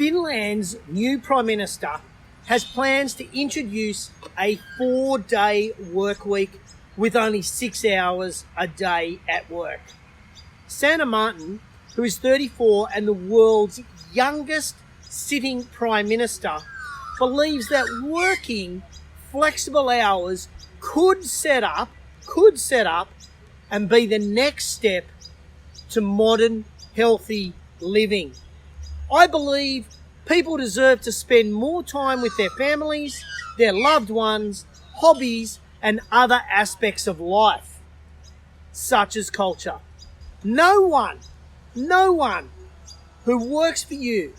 Finland's new Prime Minister has plans to introduce a 4-day work week with only 6 hours a day at work. Sanna Marin, who is 34 and the world's youngest sitting Prime Minister, believes that working flexible hours could set up and be the next step to modern, healthy living. I believe people deserve to spend more time with their families, their loved ones, hobbies, and other aspects of life, such as culture. No one who works for you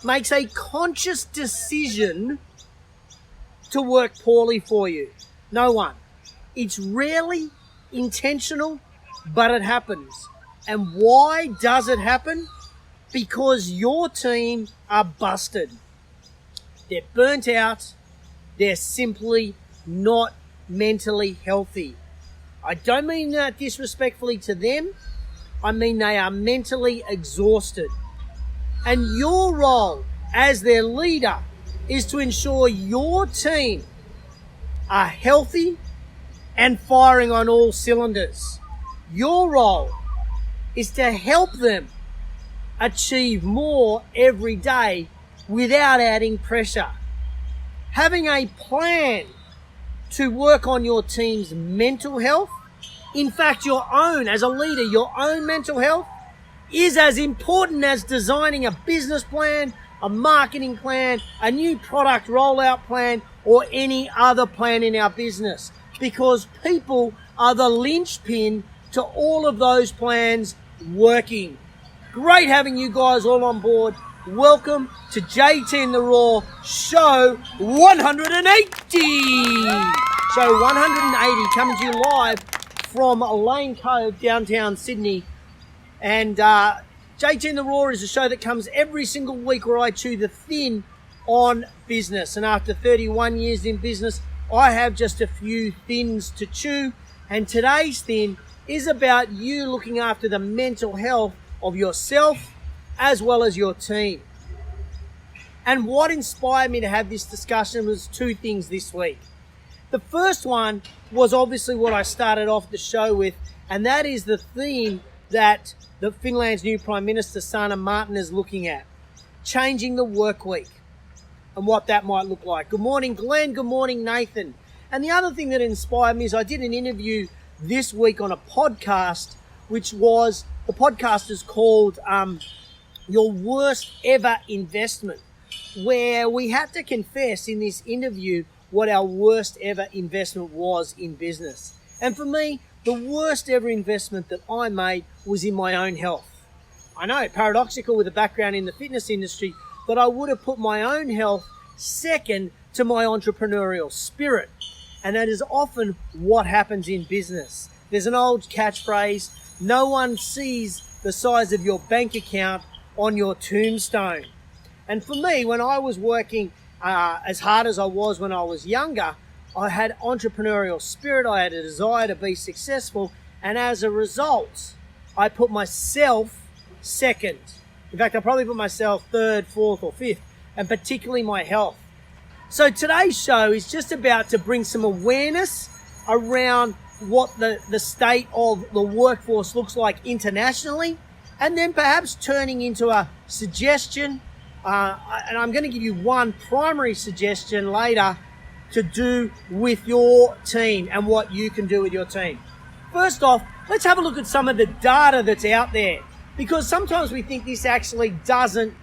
makes a conscious decision to work poorly for you. No one. It's rarely intentional, but it happens. And why does it happen? Because your team are busted. They're burnt out. They're simply not mentally healthy. I don't mean that disrespectfully to them. I mean they are mentally exhausted. And your role as their leader is to ensure your team are healthy and firing on all cylinders. Your role is to help them achieve more every day without adding pressure. Having a plan to work on your team's mental health, in fact your own, as a leader, your own mental health, is as important as designing a business plan, a marketing plan, a new product rollout plan, or any other plan in our business. Because people are the linchpin to all of those plans working. Great having you guys all on board. Welcome to JT and the Raw, show 180. Show 180 coming to you live from Lane Cove, downtown Sydney. And JT and the Raw is a show that comes every single week where I chew the thin on business. And after 31 years in business, I have just a few thins to chew. And today's thin is about you looking after the mental health of yourself as well as your team. And what inspired me to have this discussion was two things this week. The first one was obviously what I started off the show with, and that is the theme that the Finland's new Prime Minister, Sanna Marin, is looking at. Changing the work week and what that might look like. Good morning, Glenn. Good morning, Nathan. And the other thing that inspired me is I did an interview this week on a podcast, which was, the podcast is called Your Worst Ever Investment, where we had to confess in this interview what our worst ever investment was in business. And for me, the worst ever investment that I made was in my own health. I know, paradoxical with a background in the fitness industry, but I would have put my own health second to my entrepreneurial spirit. And that is often what happens in business. There's an old catchphrase, no one sees the size of your bank account on your tombstone. And for me, when I was working as hard as I was when I was younger, I had entrepreneurial spirit, I had a desire to be successful, and as a result, I put myself second. In fact, I probably put myself third, fourth, or fifth, and particularly my health. So today's show is just about to bring some awareness around what the state of the workforce looks like internationally, and then perhaps turning into a suggestion, and I'm going to give you one primary suggestion later to do with your team and what you can do with your team. First off, let's have a look at some of the data that's out there, because sometimes we think this actually doesn't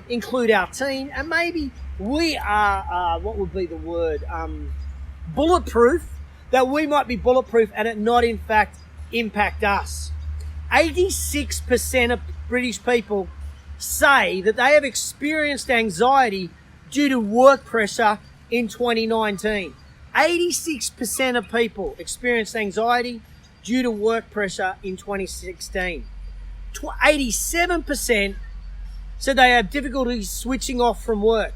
include our team, and maybe we are, what would be the word, bulletproof, that we might be bulletproof and it not in fact impact us. 86% of British people say that they have experienced anxiety due to work pressure in 2019. 86% of people experienced anxiety due to work pressure in 2016. 87% said they have difficulty switching off from work.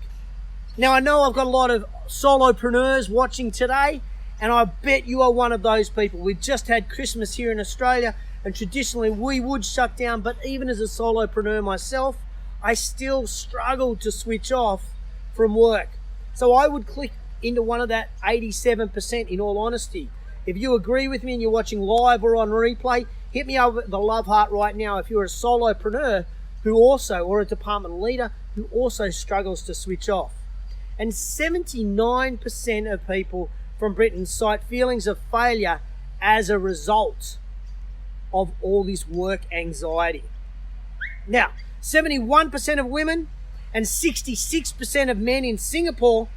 Now, I know I've got a lot of solopreneurs watching today, and I bet you are one of those people. We've just had Christmas here in Australia, and traditionally we would shut down, but even as a solopreneur myself, I still struggle to switch off from work. So I would click into one of that 87% in all honesty. If you agree with me and you're watching live or on replay, hit me over the love heart right now if you're a solopreneur who also, or a department leader who also struggles to switch off. And 79% of people from Britain cite feelings of failure as a result of all this work anxiety. Now, 71% of women and 66% of men in Singapore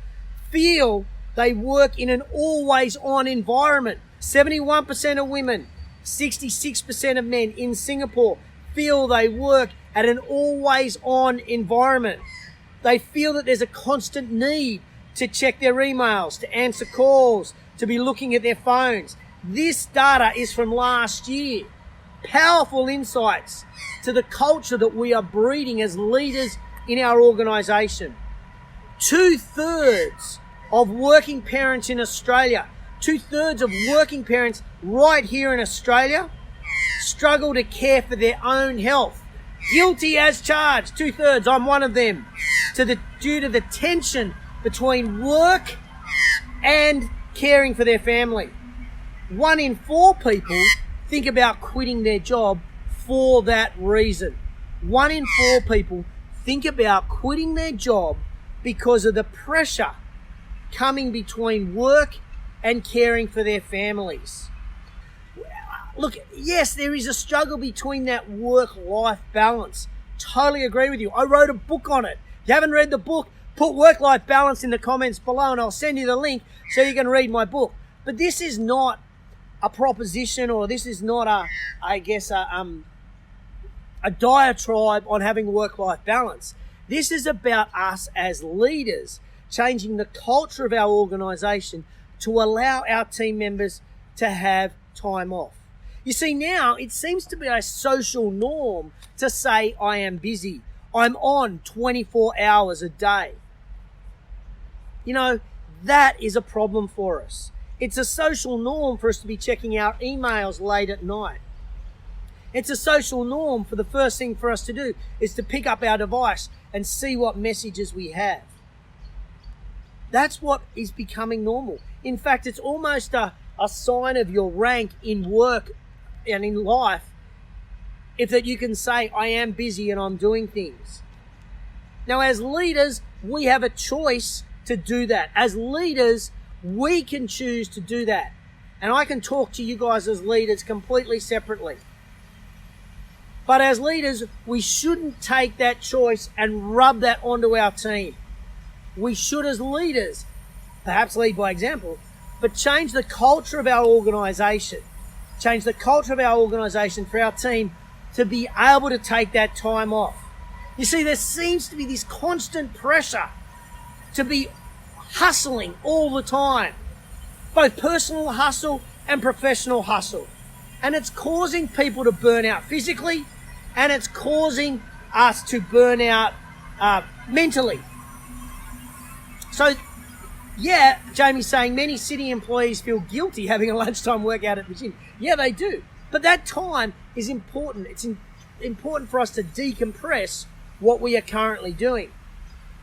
feel they work in an always-on environment. 71% of women, 66% of men in Singapore feel they work at an always-on environment. They feel that there's a constant need to check their emails, to answer calls, to be looking at their phones. This data is from last year. Powerful insights to the culture that we are breeding as leaders in our organisation. 2/3 of working parents in Australia, 2/3 of working parents right here in Australia struggle to care for their own health. Guilty as charged, 2/3, I'm one of them, due to the tension between work and caring for their family. 1 in 4 people think about quitting their job for that reason. 1 in 4 people think about quitting their job because of the pressure coming between work and caring for their families. Look, yes, there is a struggle between that work-life balance. Totally agree with you. I wrote a book on it. If you haven't read the book, put work-life balance in the comments below and I'll send you the link so you can read my book. But this is not a proposition, or this is not a diatribe on having work-life balance. This is about us as leaders changing the culture of our organisation to allow our team members to have time off. You see, now it seems to be a social norm to say, I am busy. I'm on 24 hours a day. You know, that is a problem for us. It's a social norm for us to be checking our emails late at night. It's a social norm for the first thing for us to do is to pick up our device and see what messages we have. That's what is becoming normal. In fact, it's almost a sign of your rank in work and in life if that you can say, I am busy and I'm doing things. Now, as leaders, we have a choice to do that. As leaders, we can choose to do that. And I can talk to you guys as leaders completely separately. But as leaders, we shouldn't take that choice and rub that onto our team. We should, as leaders, perhaps lead by example, but change the culture of our organisation. Change the culture of our organisation for our team to be able to take that time off. You see, there seems to be this constant pressure to be hustling all the time, both personal hustle and professional hustle. And it's causing people to burn out physically, and it's causing us to burn out mentally. So, yeah, Jamie's saying many city employees feel guilty having a lunchtime workout at the gym. Yeah, they do. But that time is important. It's important for us to decompress what we are currently doing.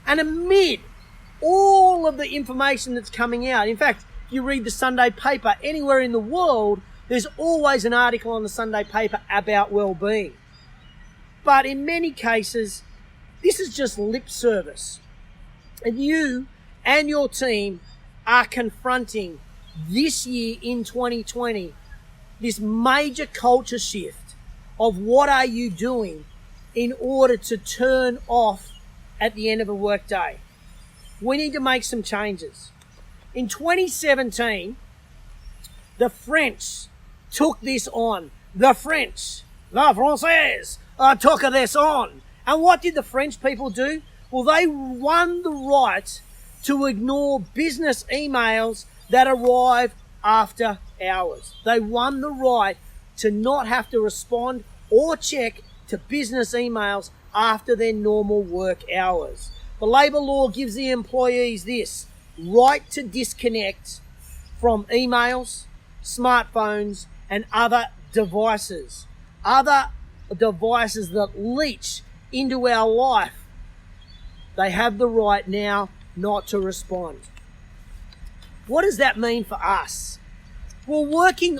And amid all of the information that's coming out, in fact, if you read the Sunday paper anywhere in the world, there's always an article on the Sunday paper about well-being. But in many cases, this is just lip service. And you and your team are confronting this year in 2020 this major culture shift of what are you doing in order to turn off at the end of a workday. We need to make some changes. In 2017, the French took this on. The French, la Française, took this on. And what did the French people do? Well, they won the right to ignore business emails that arrive after hours. They won the right to not have to respond or check to business emails after their normal work hours. The labour law gives the employees this right to disconnect from emails, smartphones, and other devices that leach into our life, they have the right now not to respond. What does that mean for us? Well, working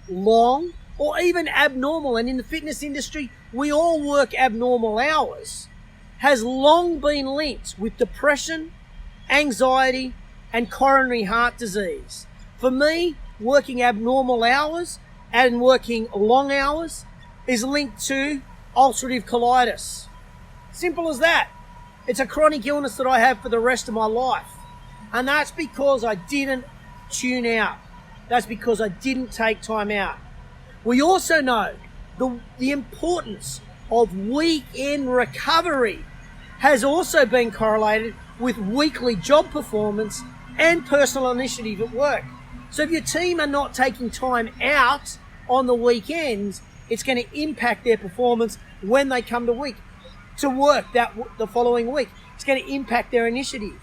long or even abnormal, and in the fitness industry, we all work abnormal hours, has long been linked with depression, anxiety, and coronary heart disease. For me, working abnormal hours and working long hours is linked to ulcerative colitis. Simple as that. It's a chronic illness that I have for the rest of my life. And that's because I didn't tune out. That's because I didn't take time out. We also know the importance of weekend recovery has also been correlated with weekly job performance and personal initiative at work. So if your team are not taking time out on the weekends, it's going to impact their performance when they come to work the following week. It's going to impact their initiative.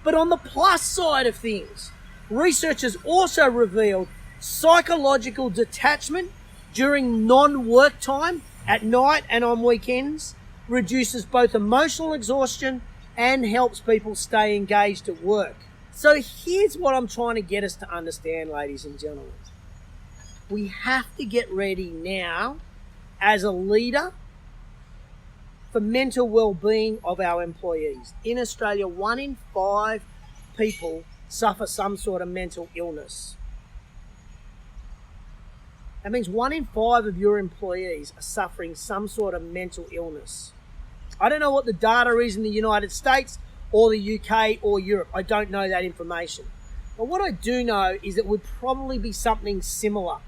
But on the plus side of things, research has also revealed psychological detachment during non-work time at night and on weekends reduces both emotional exhaustion and helps people stay engaged at work. So here's what I'm trying to get us to understand, ladies and gentlemen. We have to get ready now as a leader for mental well-being of our employees. In Australia, 1 in 5 people suffer some sort of mental illness. That means 1 in 5 of your employees are suffering some sort of mental illness. I don't know what the data is in the United States or the UK or Europe. I don't know that information. But what I do know is it would probably be something similar.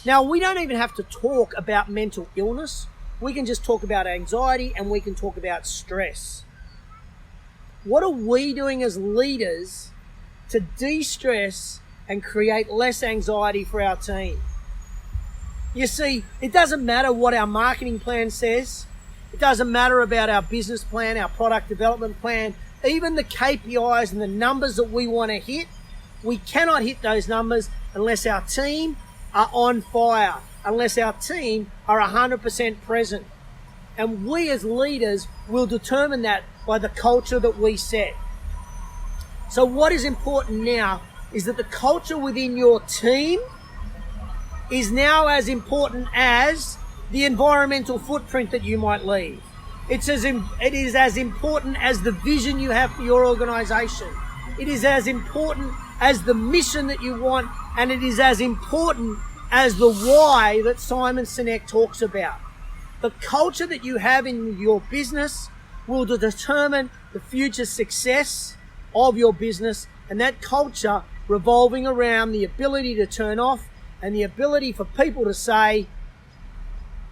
Now, we don't even have to talk about mental illness. We can just talk about anxiety and we can talk about stress. What are we doing as leaders to de-stress and create less anxiety for our team? You see, it doesn't matter what our marketing plan says. It doesn't matter about our business plan, our product development plan, even the KPIs and the numbers that we want to hit. We cannot hit those numbers unless our team are on fire, unless our team are 100% present. And we as leaders will determine that by the culture that we set. So what is important now is that the culture within your team is now as important as the environmental footprint that you might leave. It is as important as the vision you have for your organization. It is as important as the mission that you want, and it is as important as the why that Simon Sinek talks about. The culture that you have in your business will determine the future success of your business, and that culture revolving around the ability to turn off and the ability for people to say,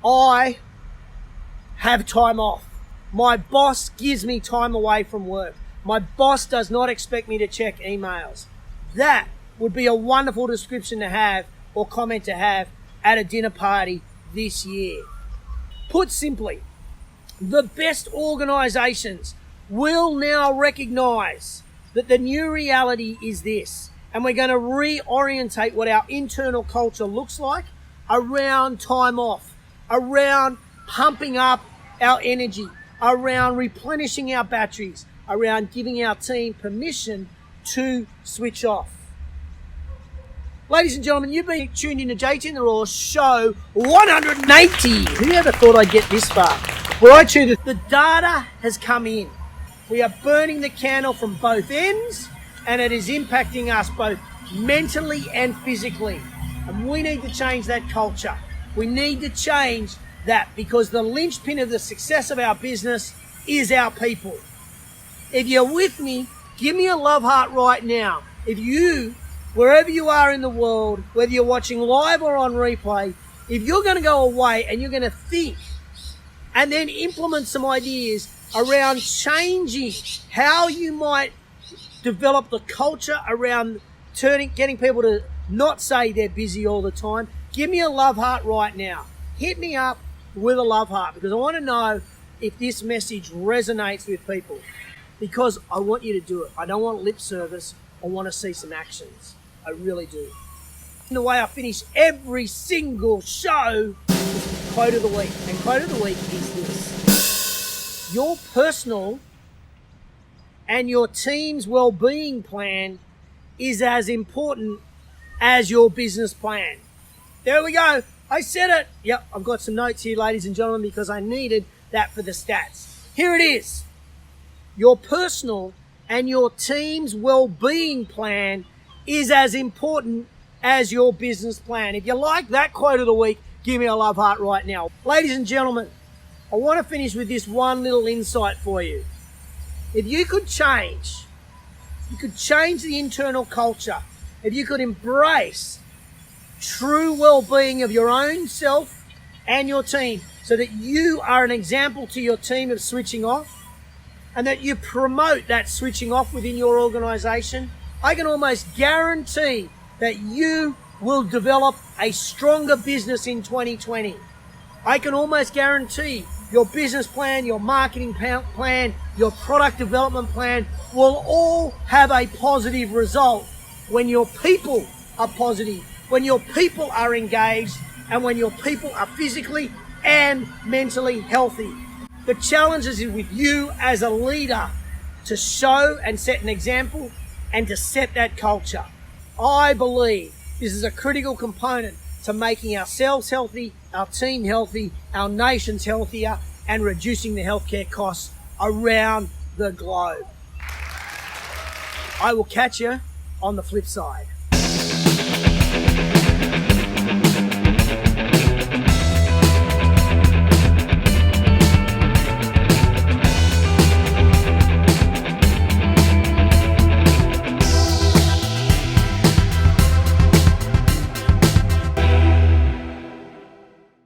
I have time off. My boss gives me time away from work. My boss does not expect me to check emails. That would be a wonderful description to have or comment to have at a dinner party this year. Put simply, the best organizations will now recognize that the new reality is this, and we're going to reorientate what our internal culture looks like around time off, around pumping up our energy, around replenishing our batteries, around giving our team permission to switch off. Ladies and gentlemen, you've been tuned in to JT and the Raw show 180. Who ever thought I'd get this far? Well, I too, the data has come in. We are burning the candle from both ends, and it is impacting us both mentally and physically. And we need to change that culture. We need to change that, because the linchpin of the success of our business is our people. If you're with me, give me a love heart right now. If you, wherever you are in the world, whether you're watching live or on replay, if you're going to go away and you're going to think and then implement some ideas around changing how you might develop the culture around getting people to not say they're busy all the time, give me a love heart right now. Hit me up with a love heart, because I want to know if this message resonates with people, because I want you to do it. I don't want lip service. I want to see some actions. I really do. And the way I finish every single show is quote of the week. And quote of the week is this: your personal and your team's well-being plan is as important as your business plan. There we go. I said it. Yep, I've got some notes here, ladies and gentlemen, because I needed that for the stats. Here it is. Your personal and your team's well-being plan is as important as your business plan. If you like that quote of the week, give me a love heart right now. Ladies and gentlemen, I want to finish with this one little insight for you. If you could change the internal culture, if you could embrace true well-being of your own self and your team so that you are an example to your team of switching off and that you promote that switching off within your organization, I can almost guarantee that you will develop a stronger business in 2020. I can almost guarantee your business plan, your marketing plan, your product development plan will all have a positive result when your people are positive, when your people are engaged, and when your people are physically and mentally healthy. The challenge is with you as a leader to show and set an example and to set that culture. I believe this is a critical component to making ourselves healthy, our team healthy, our nations healthier, and reducing the healthcare costs around the globe. I will catch you on the flip side.